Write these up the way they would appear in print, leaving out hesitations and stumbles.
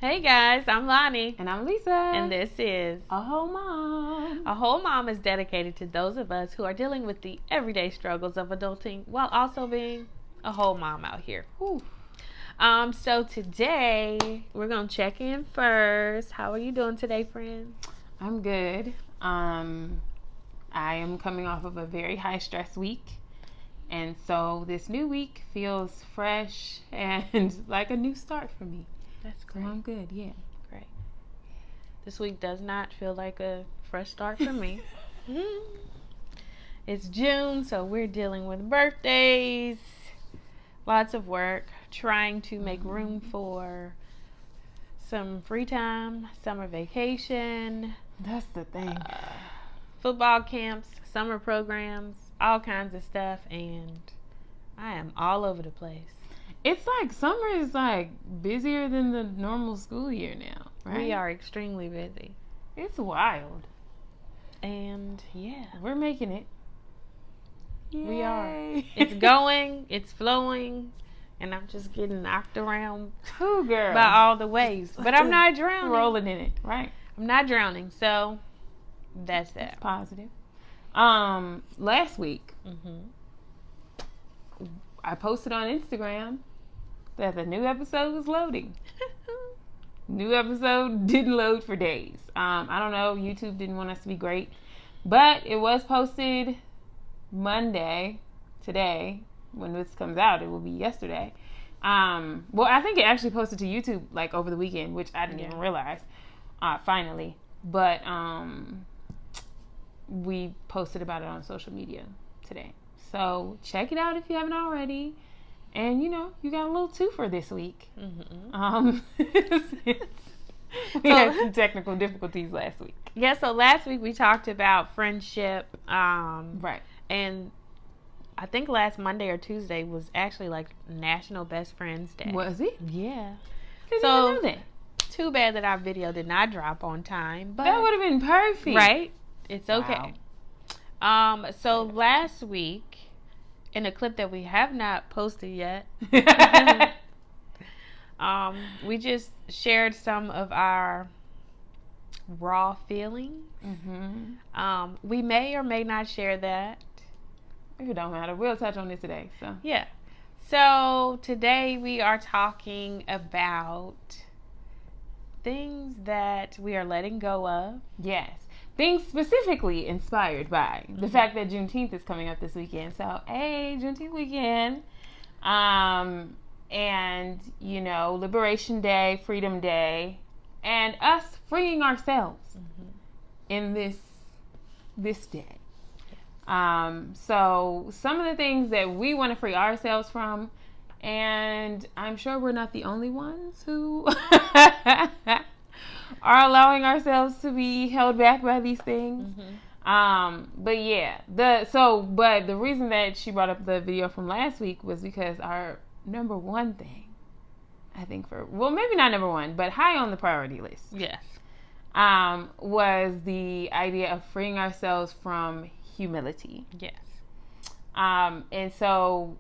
Hey guys, I'm Lonie. And I'm Lisa. And this is A Whole Mom. A Whole Mom is dedicated to those of us who are dealing with the everyday struggles of adulting while also being a whole mom out here. Whew. So today we're gonna check in first. How are you doing today, friend? I'm good. I am coming off of a very high stress week. And so this new week feels fresh and like a new start for me. That's great. So I'm good, yeah. Great. This week does not feel like a fresh start for me. It's June, so we're dealing with birthdays, lots of work, trying to make room for some free time, summer vacation. That's the thing. Football camps, summer programs, all kinds of stuff, and I am all over the place. It's like summer is like busier than the normal school year now, right? We are extremely busy. It's wild. And yeah, we're making it. Yay. We are. It's going, it's flowing, and I'm just getting knocked around girl. by all the waves. But I'm not drowning. Rolling in it, right? I'm not drowning, so that's that. It's positive. Last week, I posted on Instagram that the new episode was loading. New episode didn't load for days. I don't know. YouTube didn't want us to be great, but it was posted Monday. Today, when this comes out, it will be yesterday. Well, I think it actually posted to YouTube like over the weekend, which I didn't even realize. Finally, but we posted about it on social media today. So check it out if you haven't already. And, you got a little twofer this week. We had some technical difficulties last week. Yeah, so last week we talked about friendship. Right. And I think last Monday or Tuesday was actually like National Best Friends Day. Was it? Yeah. Didn't even know that. Too bad that our video did not drop on time. But that would have been perfect. Right? It's okay. Wow. So last week, in a clip that we have not posted yet, we just shared some of our raw feelings. We may or may not share that. It don't matter. We'll touch on it today. So yeah. So today we are talking about things that we are letting go of. Yes. Things specifically inspired by the fact that Juneteenth is coming up this weekend. So, hey, Juneteenth weekend. And, Liberation Day, Freedom Day, and us freeing ourselves in this day. So some of the things that we want to free ourselves from, and I'm sure we're not the only ones who are allowing ourselves to be held back by these things. But yeah, but the reason that she brought up the video from last week was because our number one thing, I think maybe not number one, but high on the priority list. Yes. Was the idea of freeing ourselves from humility. Yes. And so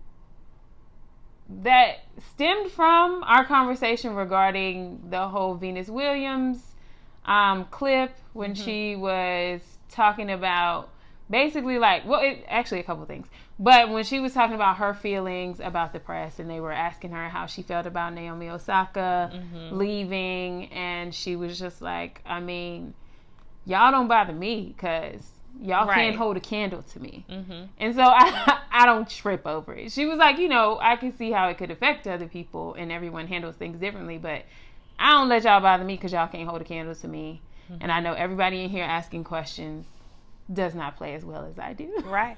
that stemmed from our conversation regarding the whole Venus Williams clip when she was talking about basically actually a couple things. But when she was talking about her feelings about the press and they were asking her how she felt about Naomi Osaka leaving, and she was just like, I mean, y'all don't bother me because y'all can't hold a candle to me. And so I don't trip over it. She was like, I can see how it could affect other people and everyone handles things differently, but I don't let y'all bother me because y'all can't hold a candle to me. And I know everybody in here asking questions does not play as well as I do. Right.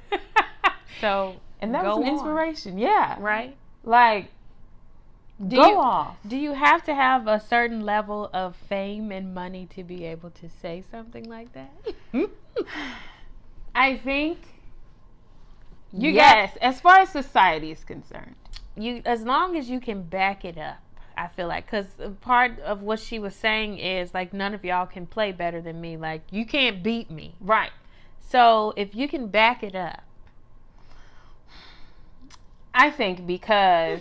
So, and that was an inspiration. Yeah. Right. Like, go off. Do you have to have a certain level of fame and money to be able to say something like that? I think yes, as far as society is concerned. As long as you can back it up, I feel like, because part of what she was saying is like, none of y'all can play better than me. Like, you can't beat me. Right. So if you can back it up. I think because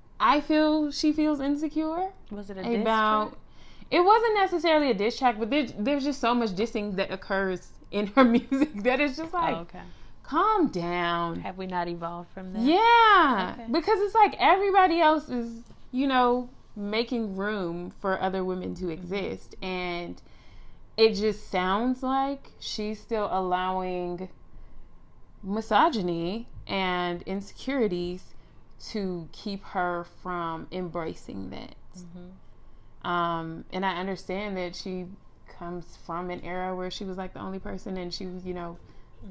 I feel she feels insecure. Was it a diss about track? It wasn't necessarily a diss track, but there's just so much dissing that occurs in her music that it's just like, Okay. calm down. Have we not evolved from that? Yeah. Okay. Because it's like everybody else is, making room for other women to exist. And it just sounds like she's still allowing misogyny and insecurities to keep her from embracing that. And I understand that she comes from an era where she was like the only person, and she was,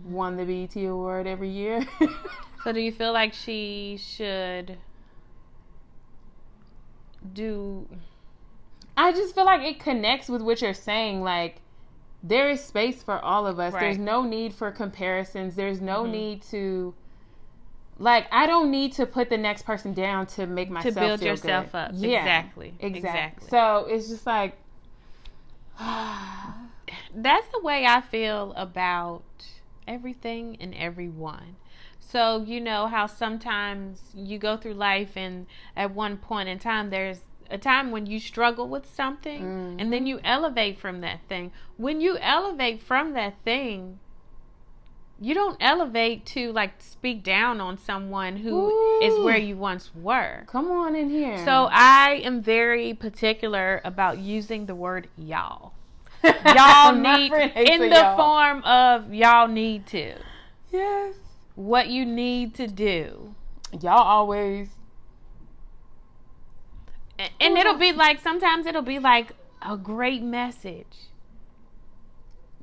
won the BET Award every year. So do you feel like she should do... I just feel like it connects with what you're saying. Like, there is space for all of us. Right. There's no need for comparisons. There's no need to... Like, I don't need to put the next person down to make myself to build feel yourself good. up. Yeah, Exactly. So it's just like... That's the way I feel about everything and everyone. So, you know how sometimes you go through life and at one point in time, there's a time when you struggle with something and then you elevate from that thing. When you elevate from that thing, you don't elevate to like speak down on someone who is where you once were. Come on in here. So I am very particular about using the word y'all. Y'all need in the form of y'all need to. Yes. What you need to do. Y'all always. And it'll be like, sometimes it'll be like a great message.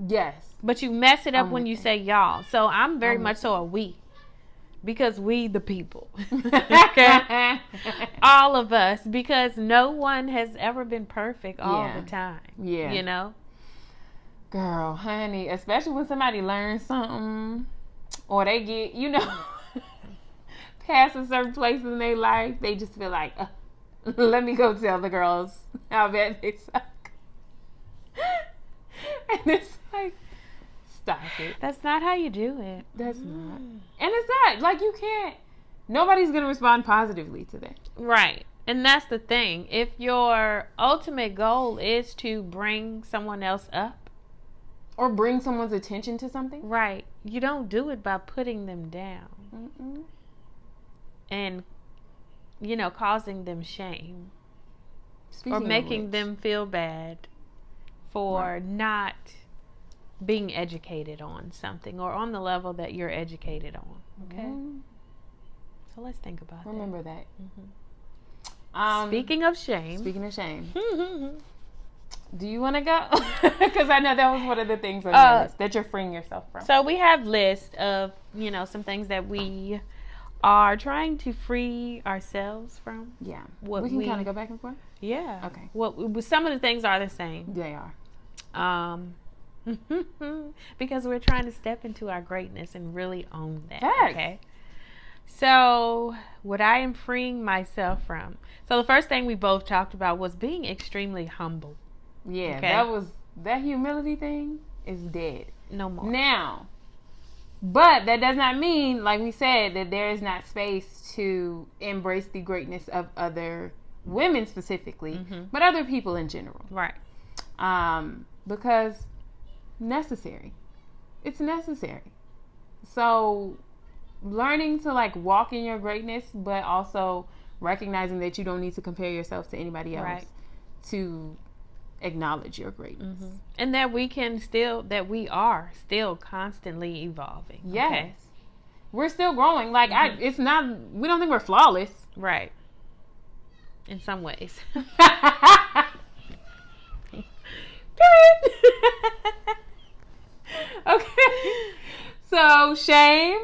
Yes. But you mess it up when you say y'all. So I'm very much so a we. Because we the people. Okay? All of us. Because no one has ever been perfect all the time. Yeah. You know? Girl, honey, especially when somebody learns something or they get, past a certain place in their life, they just feel like, let me go tell the girls how bad they suck. And it's like, stop it. That's not how you do it. That's not. And it's not. Like, you can't. Nobody's going to respond positively to that. Right. And that's the thing. If your ultimate goal is to bring someone else up, or bring someone's attention to something. Right. You don't do it by putting them down. And, causing them shame. Or making them feel bad for not being educated on something or on the level that you're educated on. Okay? So let's think about that. Remember that. Speaking of shame. Do you want to go? Because I know that was one of the things on your list that you're freeing yourself from. So we have lists of, some things that we are trying to free ourselves from. Yeah. We can kind of go back and forth? Yeah. Okay. Some of the things are the same. They are. Because we're trying to step into our greatness and really own that. Facts. Okay. So, what I am freeing myself from. So, the first thing we both talked about was being extremely humble. Yeah, okay? that humility thing is dead. No more. Now, but that does not mean, like we said, that there is not space to embrace the greatness of other women specifically, but other people in general. Right. Because necessary. It's necessary. So, learning to like walk in your greatness, but also recognizing that you don't need to compare yourself to anybody else to acknowledge your greatness. And that we are still constantly evolving. Yes. Okay? We're still growing. Like we don't think we're flawless. Right. In some ways. Okay. So, shame.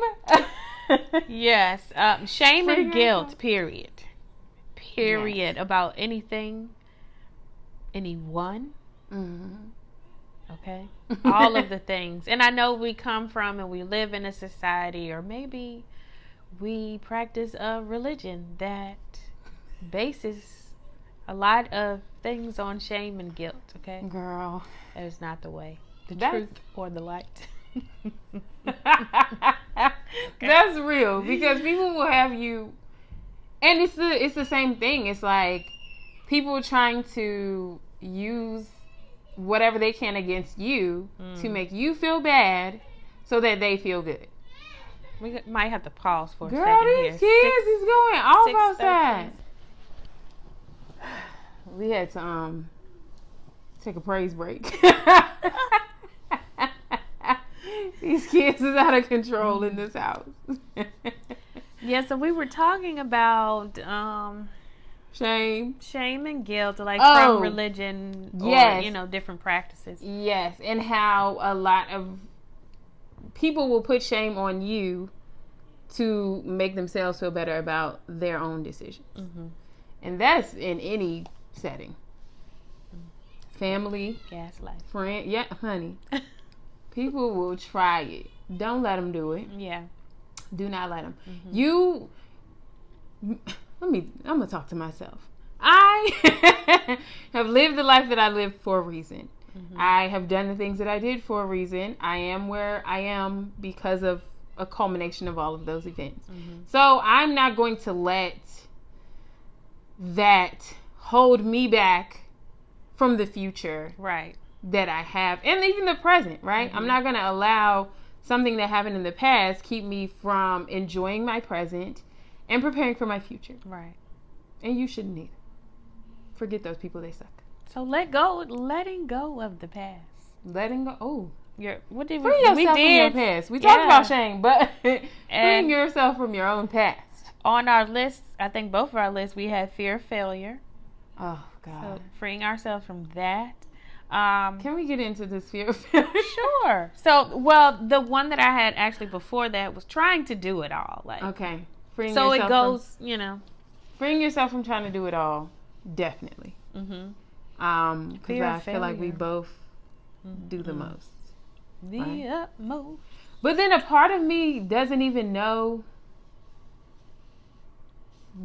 Yes. Shame and guilt, period. Yes. About anything, anyone. Okay. All of the things. And I know we come from and we live in a society, or maybe we practice a religion that bases a lot of things on shame and guilt. Okay. Girl. That is not the way. The truth or the light. That's real, because people will have you And it's the same thing. It's like people trying to use whatever they can against you to make you feel bad so that they feel good. We might have to pause for a Girl, second these here. kids is going off 6:13. outside. We had to take a praise break. These kids is out of control in this house. Yeah, so we were talking about Shame and guilt, like from religion yes. or, different practices. Yes, and how a lot of people will put shame on you to make themselves feel better about their own decisions. Mm-hmm. And that's in any setting. Family. Gaslight. Friend. Yeah, honey. People will try it. Don't let them do it. Yeah. Do not let them. Mm-hmm. I'm going to talk to myself. I have lived the life that I lived for a reason. Mm-hmm. I have done the things that I did for a reason. I am where I am because of a culmination of all of those events. Mm-hmm. So I'm not going to let that hold me back from the future. Right. That I have. And even the present, right? Mm-hmm. I'm not going to allow something that happened in the past keep me from enjoying my present and preparing for my future. Right. And you shouldn't either. Forget those people, they suck. So letting go of the past. Letting go. Oh. What did free yourself from your past. We talked about shame, but freeing yourself from your own past. On our list, I think both of our lists, we had fear of failure. Oh, God. So freeing ourselves from that. Can we get into this fear of failure? Sure. So, the one that I had actually before that was trying to do it all. Like, okay. Freeing yourself from trying to do it all. Definitely. Mm-hmm. Because I feel like we both do the most. The utmost. But then a part of me doesn't even know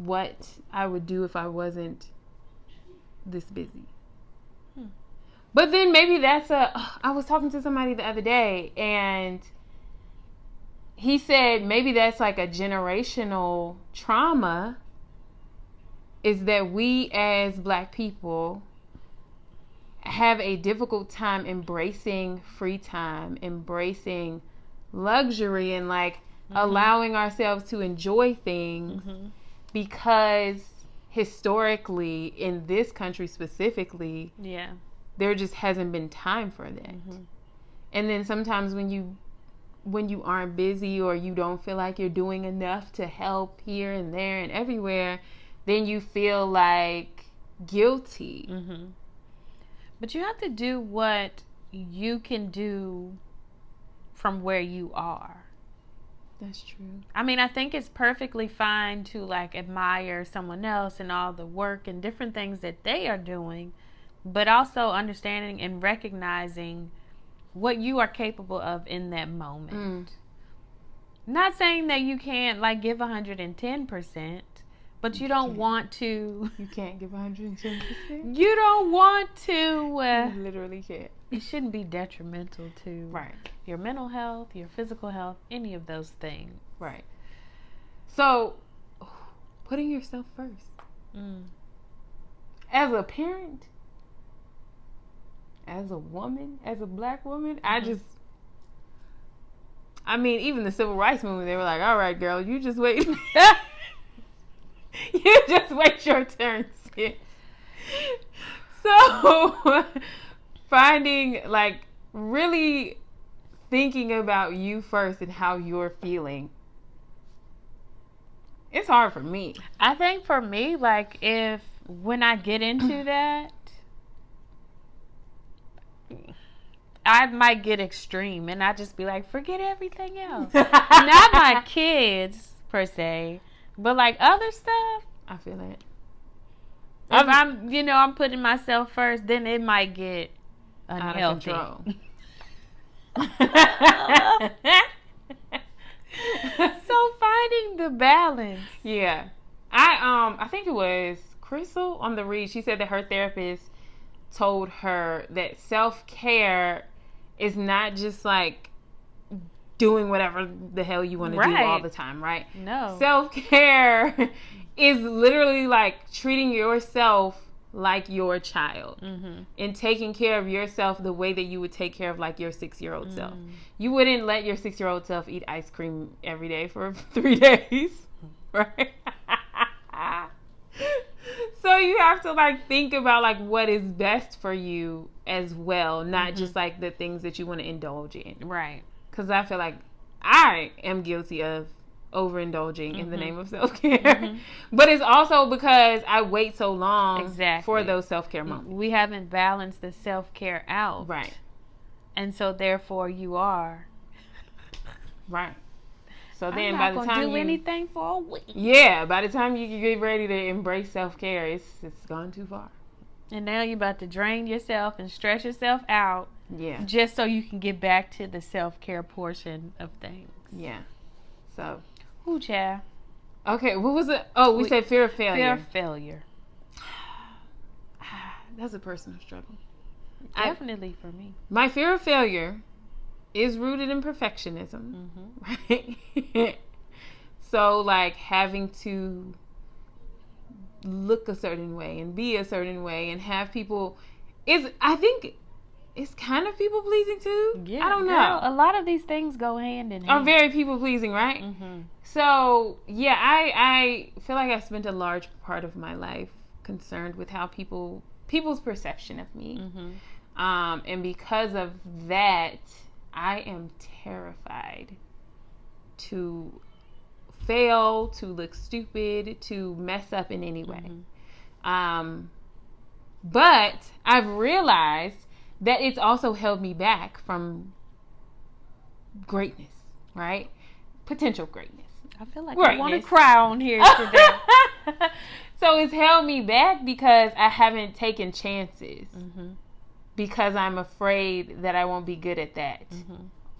what I would do if I wasn't this busy. But then maybe I was talking to somebody the other day and he said maybe that's like a generational trauma, is that we as Black people have a difficult time embracing free time, embracing luxury, and allowing ourselves to enjoy things because historically in this country specifically, there just hasn't been time for that. And then sometimes when you aren't busy or you don't feel like you're doing enough to help here and there and everywhere, then you feel like guilty. But you have to do what you can do from where you are. That's true. I mean, I think it's perfectly fine to admire someone else and all the work and different things that they are doing, but also understanding and recognizing what you are capable of in that moment. Not saying that you can't give 110%, but you don't want to. You can't give 110%. You don't want to. You literally can't. It shouldn't be detrimental to your mental health, your physical health, any of those things. Right. So, putting yourself first. As a parent, as a woman, as a Black woman, even the civil rights movement, they were like, all right, girl, you just wait. You just wait your turn, sis. So, finding, really thinking about you first and how you're feeling. It's hard for me. I think for me, when I get into that, I might get extreme and I just be like, forget everything else. Not my kids, per se, but other stuff. I feel it. If I'm putting myself first, then it might get unhealthy. Out of control. So finding the balance. Yeah. I think it was Crystal on the read. She said that her therapist told her that self-care is not just doing whatever the hell you want to do all the time, right? No. Self-care is literally like treating yourself like your child and taking care of yourself the way that you would take care of like your 6-year-old self. You wouldn't let your 6-year-old self eat ice cream every day for 3 days, right? So you have to like think about like what is best for you as well, not just like the things that you want to indulge in. Right. Because I feel like I am guilty of overindulging in the name of self-care. But it's also because I wait so long for those self-care moments. We haven't balanced the self-care out. Right. And so therefore you are. Right. So then I'm by not the gonna time do anything for a week. Yeah, by the time you get ready to embrace self-care, it's gone too far. And now you're about to drain yourself and stress yourself out. Yeah. Just so you can get back to the self-care portion of things. Yeah. So. Ooh, child. Okay, what was it? Oh, we said fear of failure. Fear of failure. That's a personal struggle. Definitely for me. My fear of failure is rooted in perfectionism, right? So, like, having to look a certain way and be a certain way and have people I think it's kind of people pleasing too. Yeah, I don't know. A lot of these things go hand in hand. Are very people pleasing, right? So yeah, I feel like I spent a large part of my life concerned with how people's perception of me, and because of that, I am terrified to fail, to look stupid, to mess up in any way. But I've realized that it's also held me back from greatness, right? Potential greatness. I feel like I want to cry on here today. So it's held me back because I haven't taken chances. Because I'm afraid that I won't be good at that.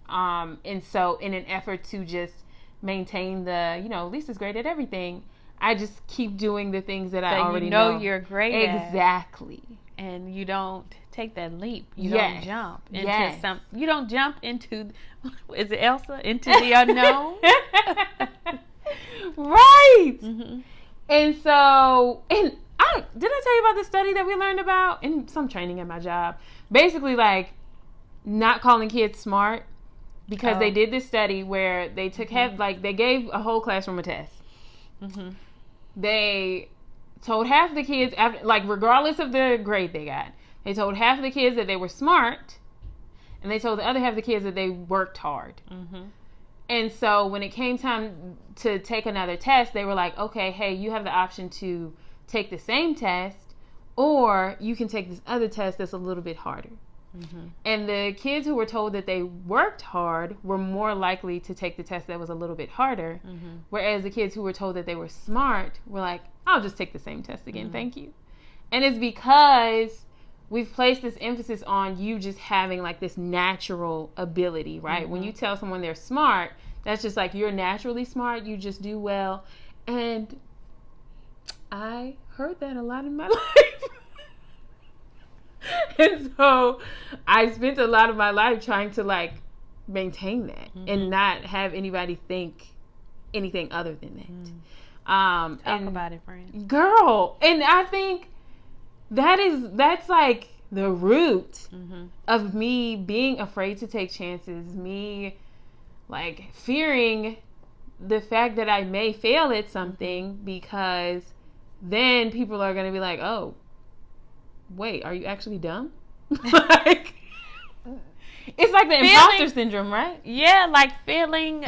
And so in an effort to just maintain the, Lisa's great at everything, I just keep doing the things that I already know you're great at. Exactly. And you don't take that leap. You don't jump into you don't jump into, is it Elsa? Into the unknown? Right. And so, did I tell you about the study that we learned about in some training at my job? Basically, like, not calling kids smart, because they did this study where they took they gave a whole classroom a test. They told half the kids, regardless of the grade they got, they told half of the kids that they were smart, and they told the other half of the kids that they worked hard. And so when it came time to take another test, they were like, okay, hey, you have the option to take the same test, or you can take this other test that's a little bit harder. And the kids who were told that they worked hard were more likely to take the test that was a little bit harder, whereas the kids who were told that they were smart were like, I'll just take the same test again, thank you. And it's because we've placed this emphasis on you just having like this natural ability, right? When you tell someone they're smart, that's just like, you're naturally smart, you just do well. And I heard that a lot in my life. And so I spent a lot of my life trying to like maintain that and not have anybody think anything other than that. Talk about it, friend. Girl. And I think that's like the root of me being afraid to take chances, me like fearing the fact that I may fail at something, because then people are going to be like, oh, wait, are you actually dumb? Like, it's like the imposter syndrome, right? Yeah, like feeling,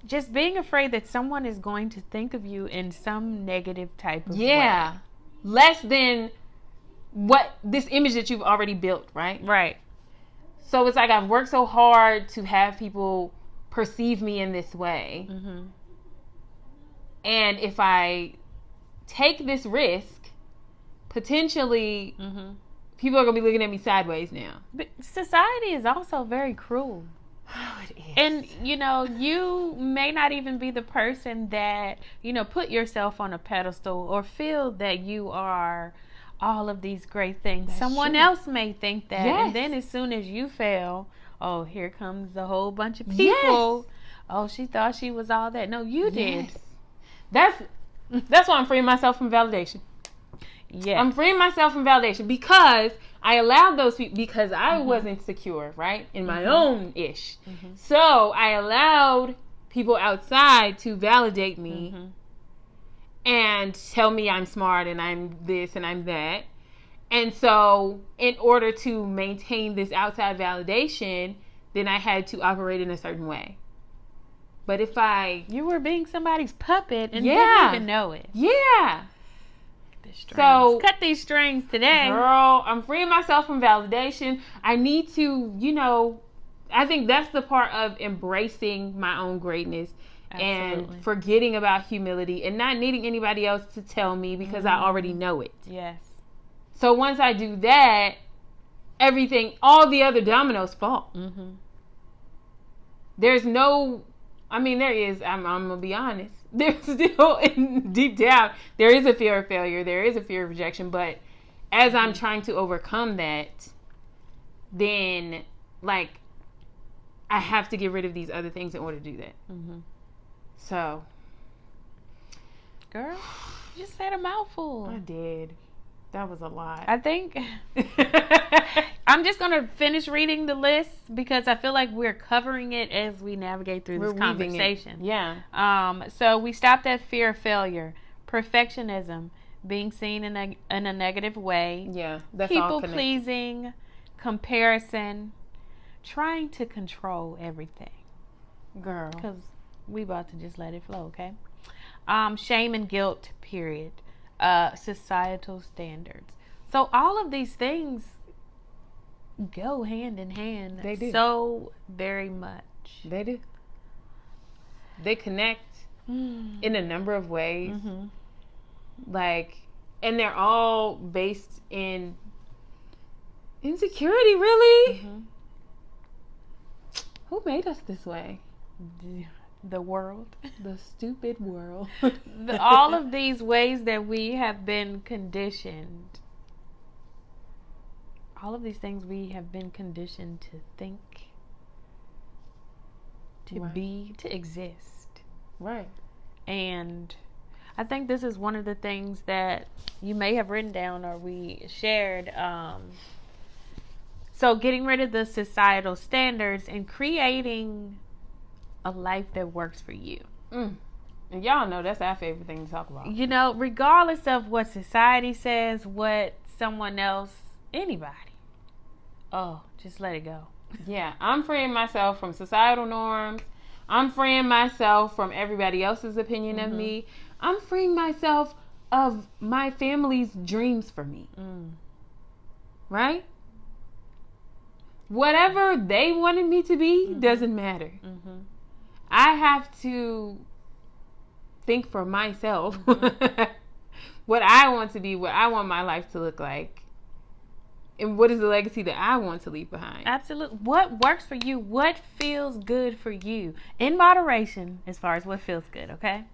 just being afraid that someone is going to think of you in some negative type of way. Less than what this image that you've already built, right? Right. So it's like I've worked so hard to have people perceive me in this way. And if I take this risk, potentially people are going to be looking at me sideways now. But society is also very cruel. Oh, it is. And, you may not even be the person that, put yourself on a pedestal or feel that you are all of these great things. That's Someone true. else may think that. Yes. And then as soon as you fail, oh, here comes a whole bunch of people oh, she thought she was all that. No, you did. That's why I'm freeing myself from validation. Yeah. I'm freeing myself from validation because I allowed those people, because I wasn't secure, right? In my own ish. So I allowed people outside to validate me and tell me I'm smart and I'm this and I'm that. And so in order to maintain this outside validation, then I had to operate in a certain way. But if you were being somebody's puppet and didn't even know it. Yeah. So cut these strings today. Girl, I'm freeing myself from validation. I need to, I think that's the part of embracing my own greatness. Absolutely. And forgetting about humility and not needing anybody else to tell me because I already know it. Yes. So once I do that, all the other dominoes fall. There's no, there is, I'm going to be honest. There's still, deep down, there is a fear of failure. There is a fear of rejection. But as I'm trying to overcome that, then, I have to get rid of these other things in order to do that. So. Girl, you just said a mouthful. I did. That was a lot. I think I'm just going to finish reading the list because I feel like we're covering it as we navigate through this conversation. Yeah. So we stopped at fear of failure, perfectionism, being seen in a negative way. Yeah. That's all connected. People pleasing, comparison, trying to control everything. Girl. Because we about to just let it flow, okay? Shame and guilt, period. Societal standards. So all of these things go hand in hand. They do. So very much. They do. They connect in a number of ways. And they're all based in insecurity, really. Who made us this way? The world. The stupid world. All of these ways that we have been conditioned. All of these things we have been conditioned to think, to be, to exist. Right. And I think this is one of the things that you may have written down or we shared. So getting rid of the societal standards and creating a life that works for you. And y'all know that's our favorite thing to talk about. Regardless of what society says, what someone else, anybody. Oh, just let it go. Yeah, I'm freeing myself from societal norms. I'm freeing myself from everybody else's opinion of me. I'm freeing myself of my family's dreams for me. Right? Whatever they wanted me to be doesn't matter. I have to think for myself what I want to be, what I want my life to look like, and what is the legacy that I want to leave behind. Absolutely. What works for you? What feels good for you? In moderation, as far as what feels good, okay?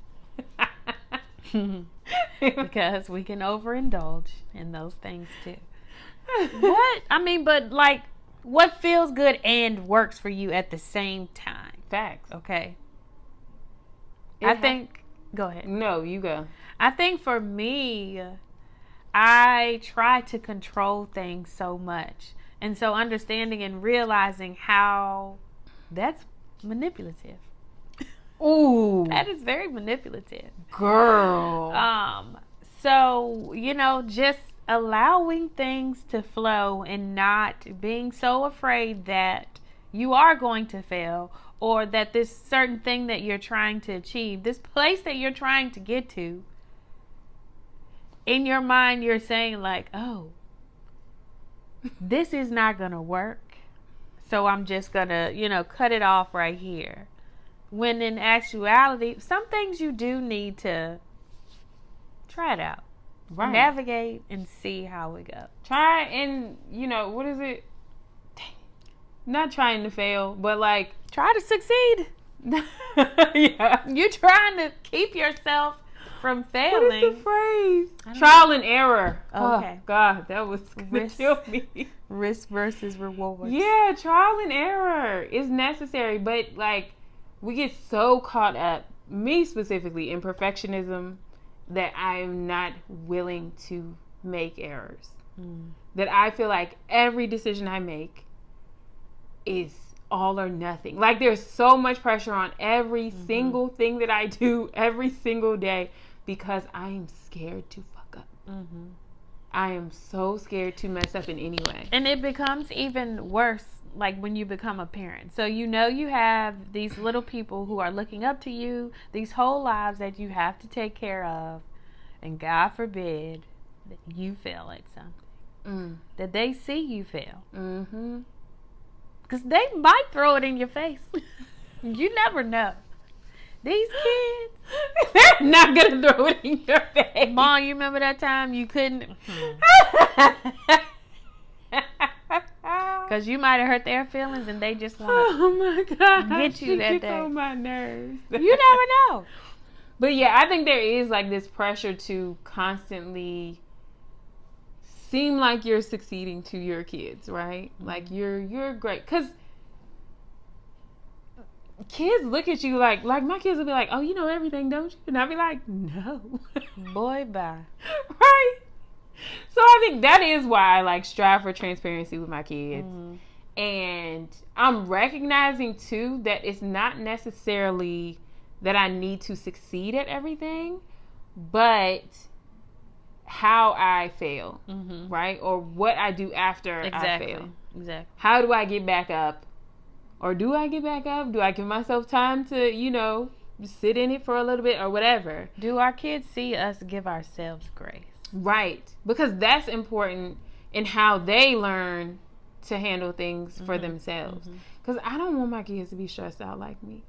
Because we can overindulge in those things too. What feels good and works for you at the same time? Facts. Okay. Go ahead. No, you go. I think for me, I try to control things so much. And so understanding and realizing how that's manipulative. Ooh. That is very manipulative. Girl. So, just allowing things to flow and not being so afraid that you are going to fail or that this certain thing that you're trying to achieve, this place that you're trying to get to, in your mind you're saying oh, this is not going to work. So I'm just going to, cut it off right here. When in actuality, some things you do need to try it out. Right. Navigate and see how it goes. Try and, what is it? Not trying to fail, but try to succeed. Yeah. You're trying to keep yourself from failing. What is the phrase? Trial and error. Okay. Oh, God, that was going to kill me. Risk versus reward. Yeah, trial and error is necessary, but we get so caught up, me specifically, in perfectionism that I am not willing to make errors. That I feel like every decision I make is all or nothing. Like, there's so much pressure on every single thing that I do every single day because I am scared to fuck up. I am so scared to mess up in any way. And it becomes even worse, like, when you become a parent. So you have these little people who are looking up to you, these whole lives that you have to take care of, and God forbid that you fail at something. That they see you fail. Because they might throw it in your face. You never know. These kids, they're not going to throw it in your face. Mom, you remember that time you couldn't? Because you might have hurt their feelings and they just want to get you that day. On my nerves. You never know. But yeah, I think there is like this pressure to constantly seem like you're succeeding to your kids, right? Like you're great. Because kids look at you like my kids will be like, oh, you know everything, don't you? And I'll be like, no. Boy, bye. Right? So I think that is why I like strive for transparency with my kids. And I'm recognizing too that it's not necessarily that I need to succeed at everything, but how I fail, right? Or what I do after I fail. Exactly. How do I get back up? Or do I get back up? Do I give myself time to, sit in it for a little bit or whatever? Do our kids see us give ourselves grace? Right. Because that's important in how they learn to handle things for themselves. Because I don't want my kids to be stressed out like me.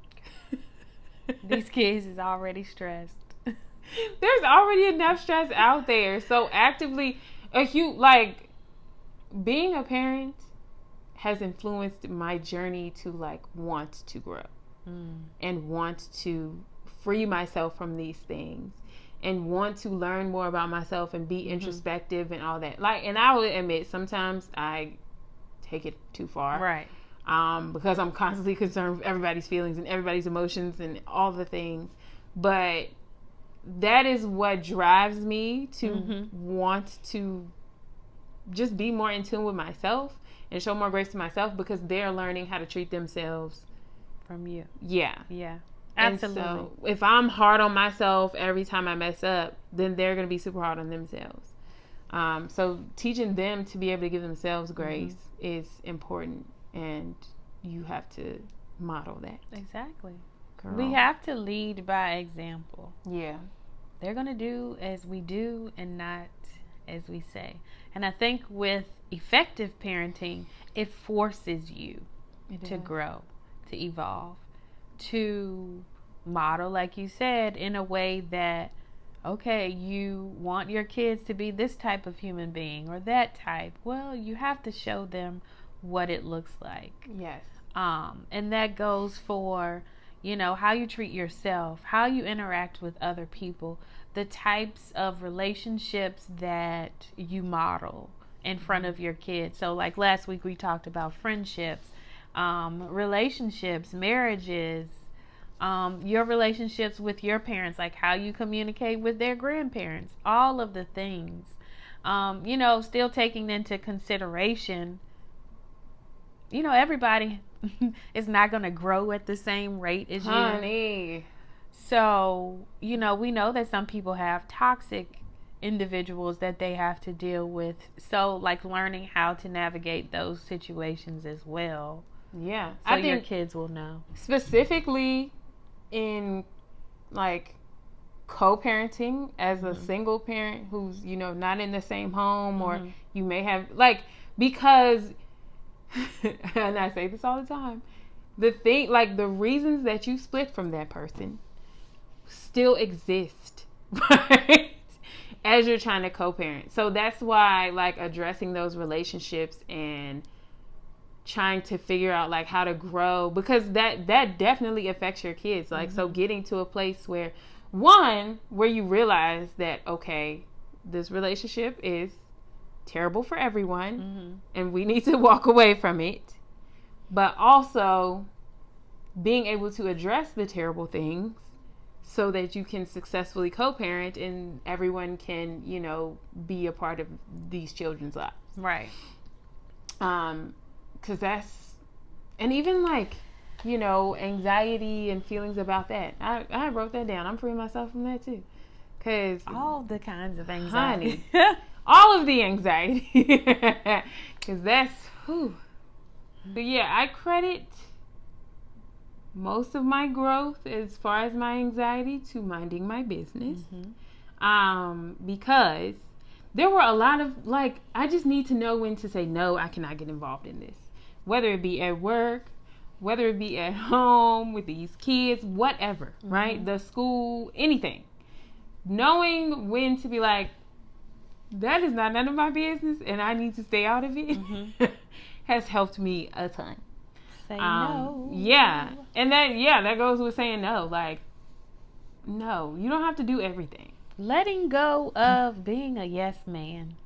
These kids is already stressed. There's already enough stress out there. So actively, being a parent has influenced my journey to want to grow and want to free myself from these things and want to learn more about myself and be introspective and all that. And I will admit, sometimes I take it too far. Right. Because I'm constantly concerned with everybody's feelings and everybody's emotions and all the things. But that is what drives me to want to just be more in tune with myself and show more grace to myself, because they're learning how to treat themselves from you. Yeah. Absolutely. And so if I'm hard on myself every time I mess up, then they're going to be super hard on themselves. So teaching them to be able to give themselves grace is important, and you have to model that. Exactly. Girl. We have to lead by example. Yeah. They're going to do as we do and not as we say. And I think with effective parenting, it forces you to grow, to evolve, to model, like you said, in a way that, okay, you want your kids to be this type of human being or that type. Well, you have to show them what it looks like. Yes. And that goes for, how you treat yourself, how you interact with other people, the types of relationships that you model in front of your kids. So like last week we talked about friendships, relationships, marriages, your relationships with your parents, like how you communicate with their grandparents, all of the things, still taking into consideration, everybody is not going to grow at the same rate as you. So, we know that some people have toxic individuals that they have to deal with. So, learning how to navigate those situations as well. Yeah. So your kids will know. Specifically in, co-parenting as a single parent who's, not in the same home, or you may have, because, and I say this all the time, the reasons that you split from that person still exist, right? As you're trying to co-parent. So that's why addressing those relationships and trying to figure out how to grow, because that definitely affects your kids. So getting to a place where you realize that, okay, this relationship is terrible for everyone and we need to walk away from it. But also being able to address the terrible things so that you can successfully co-parent and everyone can, be a part of these children's lives. Right. Because that's, and even like, anxiety and feelings about that. I wrote that down. I'm freeing myself from that too. Because all the kinds of anxiety. Honey, all of the anxiety. Because that's, whew. But yeah, I credit most of my growth as far as my anxiety to minding my business. Because there were a lot of, like, I just need to know when to say, no, I cannot get involved in this. Whether it be at work, whether it be at home with these kids, whatever, right? The school, anything. Knowing when to be like, that is not none of my business and I need to stay out of it has helped me a ton. Say no. Yeah. And that goes with saying no. Like, no, you don't have to do everything. Letting go of being a yes man.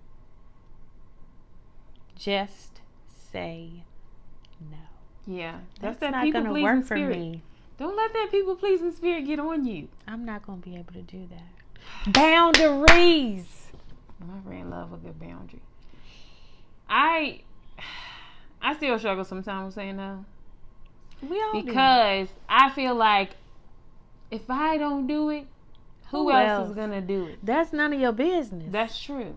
Just say no. Yeah. That's that not going to work for me. Don't let that people pleasing spirit get on you. I'm not going to be able to do that. Boundaries. My friend love a good boundary. I still struggle sometimes with saying no. We all because do. I feel like if I don't do it, who else is gonna do it? That's none of your business. That's true.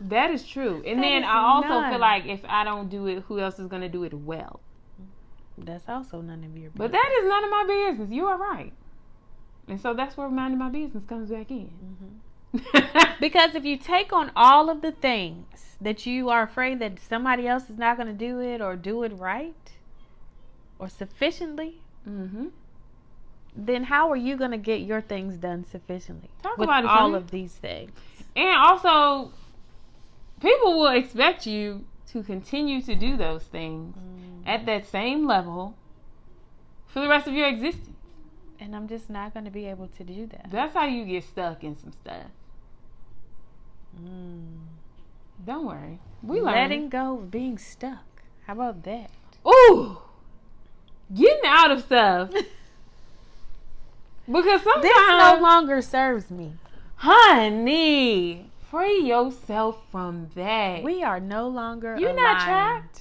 That is true. And then I also feel like if I don't do it, who else is gonna do it well? That's also none of your business. But that is none of my business. You are right. And so that's where minding my business comes back in. Because if you take on all of the things that you are afraid that somebody else is not going to do it or do it right or sufficiently, then how are you going to get your things done sufficiently with all of these things? And also, people will expect you to continue to do those things at that same level for the rest of your existence. And I'm just not going to be able to do that. That's how you get stuck in some stuff. Don't worry. We letting go of being stuck. How about that? Ooh, getting out of stuff. Because sometimes this no longer serves me. Honey, free yourself from that. We are no longer You're aligned. Not trapped.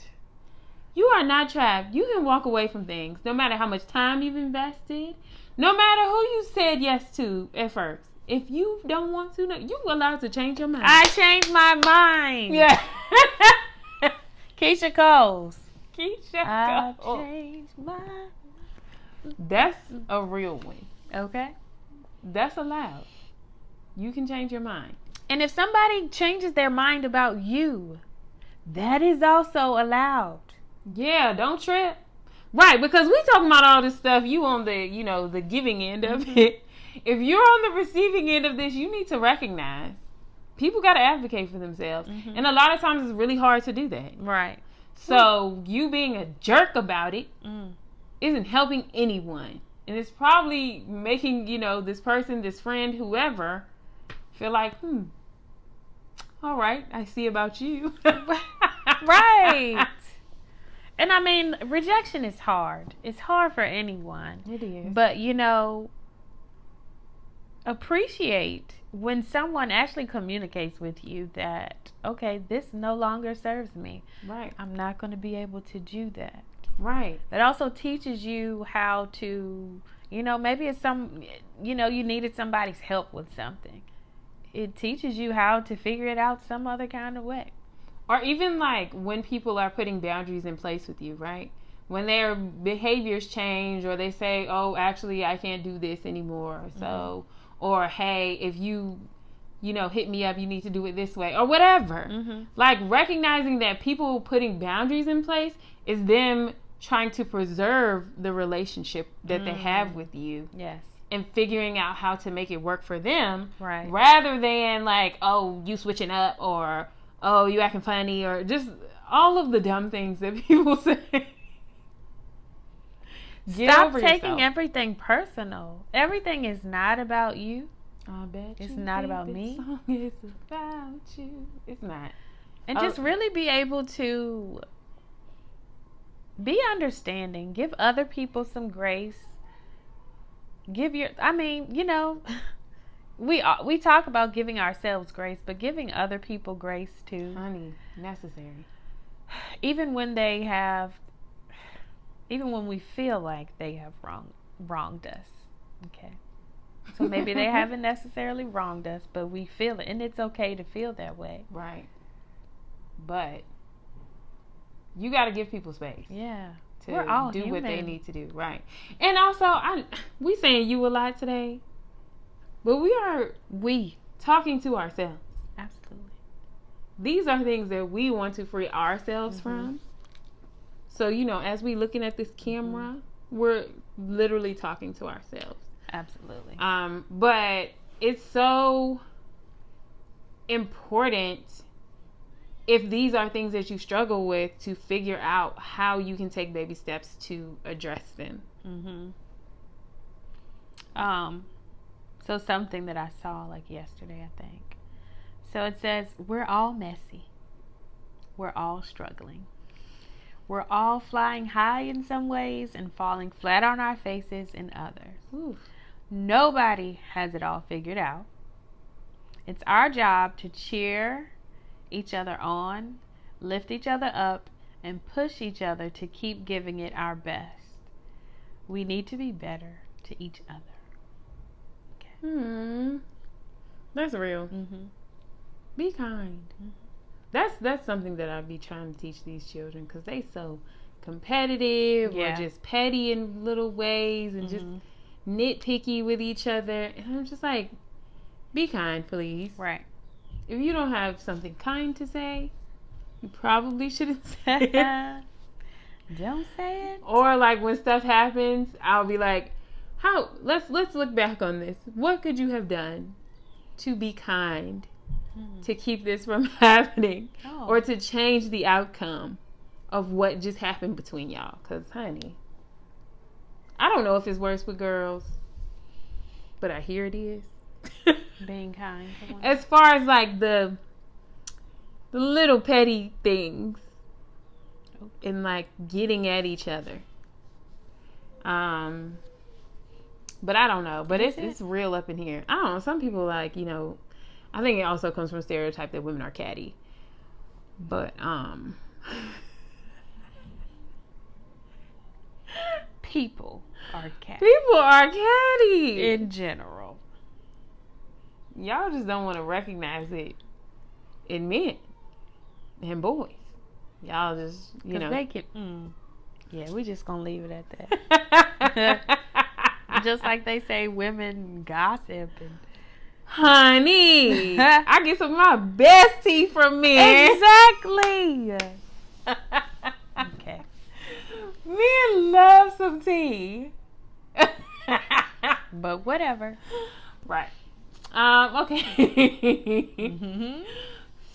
You are not trapped. You can walk away from things no matter how much time you've invested, no matter who you said yes to at first. If you don't want to, you're allowed to change your mind. I changed my mind. Yeah. Keisha Coles. I changed my mind. That's a real one. Okay. That's allowed. You can change your mind. And if somebody changes their mind about you, that is also allowed. Yeah, don't trip. Right, because we talking about all this stuff, you on the, the giving end of it. If you're on the receiving end of this, you need to recognize people got to advocate for themselves. And a lot of times it's really hard to do that. Right. So you being a jerk about it isn't helping anyone. And it's probably making, this person, this friend, whoever, feel like, all right, I see about you. Right. And I mean, rejection is hard. It's hard for anyone. It is. But, appreciate when someone actually communicates with you that, okay, this no longer serves me. Right. I'm not going to be able to do that. Right. It also teaches you how to, maybe it's you needed somebody's help with something. It teaches you how to figure it out some other kind of way. Or even like when people are putting boundaries in place with you, right? When their behaviors change or they say, oh, actually, I can't do this anymore. So, or hey, if you hit me up, you need to do it this way or whatever. Like recognizing that people putting boundaries in place is them trying to preserve the relationship that they have with you. Yes. And figuring out how to make it work for them. Right. Rather than like, oh, you switching up or, oh, you acting funny or just all of the dumb things that people say. Stop taking everything personal. Everything is not about you. I bet it's not about me. Song is about you. It's not. And just really be able to Be understanding. Give other people some grace. We talk about giving ourselves grace, but giving other people grace too. Honey, necessary. Even when we feel like they have wronged us. Okay. So maybe they haven't necessarily wronged us, but we feel it, and it's okay to feel that way. Right. But you got to give people space. Yeah. To We're all do human. what they need to do. Right. And also, we saying you a lot today, but we talking to ourselves. Absolutely. These are things that we want to free ourselves from. So, as we looking at this camera, we're literally talking to ourselves. Absolutely. But it's so important, if these are things that you struggle with, to figure out how you can take baby steps to address them. So something that I saw like yesterday, I think. So it says, we're all messy. We're all struggling. We're all flying high in some ways and falling flat on our faces in others. Ooh. Nobody has it all figured out. It's our job to cheer each other on, lift each other up, and push each other to keep giving it our best. We need to be better to each other. Okay. That's real. Be kind. That's something that I'd be trying to teach these children, because they so competitive or just petty in little ways and just nitpicky with each other. And I'm just like, be kind, please. Right. If you don't have something kind to say, you probably shouldn't say it. Don't say it. Or like when stuff happens, I'll be like, let's look back on this. What could you have done to be kind, to keep this from happening, or to change the outcome of what just happened between y'all? Because, honey, I don't know if it's worse with girls, but I hear it is. Being kind. As far as like the little petty things and like getting at each other. But I don't know. But it's real up in here. I don't know. Some people like, I think it also comes from a stereotype that women are catty. But people are catty. People are catty in general. Y'all just don't want to recognize it in men and boys. Y'all just, they can. Yeah, we just gonna leave it at that. Just like they say, women gossip and. Honey, I get some of my best tea from men. Exactly. Okay. Men love some tea. But whatever. Right. Okay.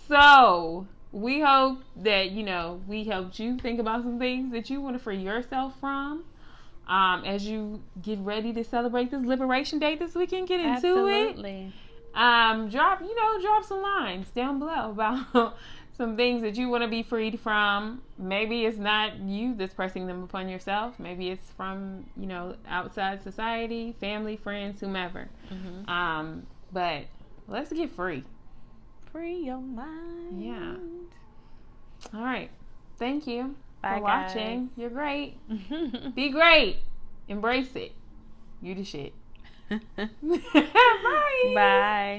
So we hope that we helped you think about some things that you want to free yourself from. As you get ready to celebrate this Liberation Day this weekend, get into Absolutely. it. Drop some lines down below about some things that you want to be freed from. Maybe it's not you that's pressing them upon yourself. Maybe it's from, outside society, family, friends, whomever. But let's get free. Free your mind. Yeah. All right. Thank you for guys. watching. You're great. Be great. Embrace it. You the shit. Bye. Bye.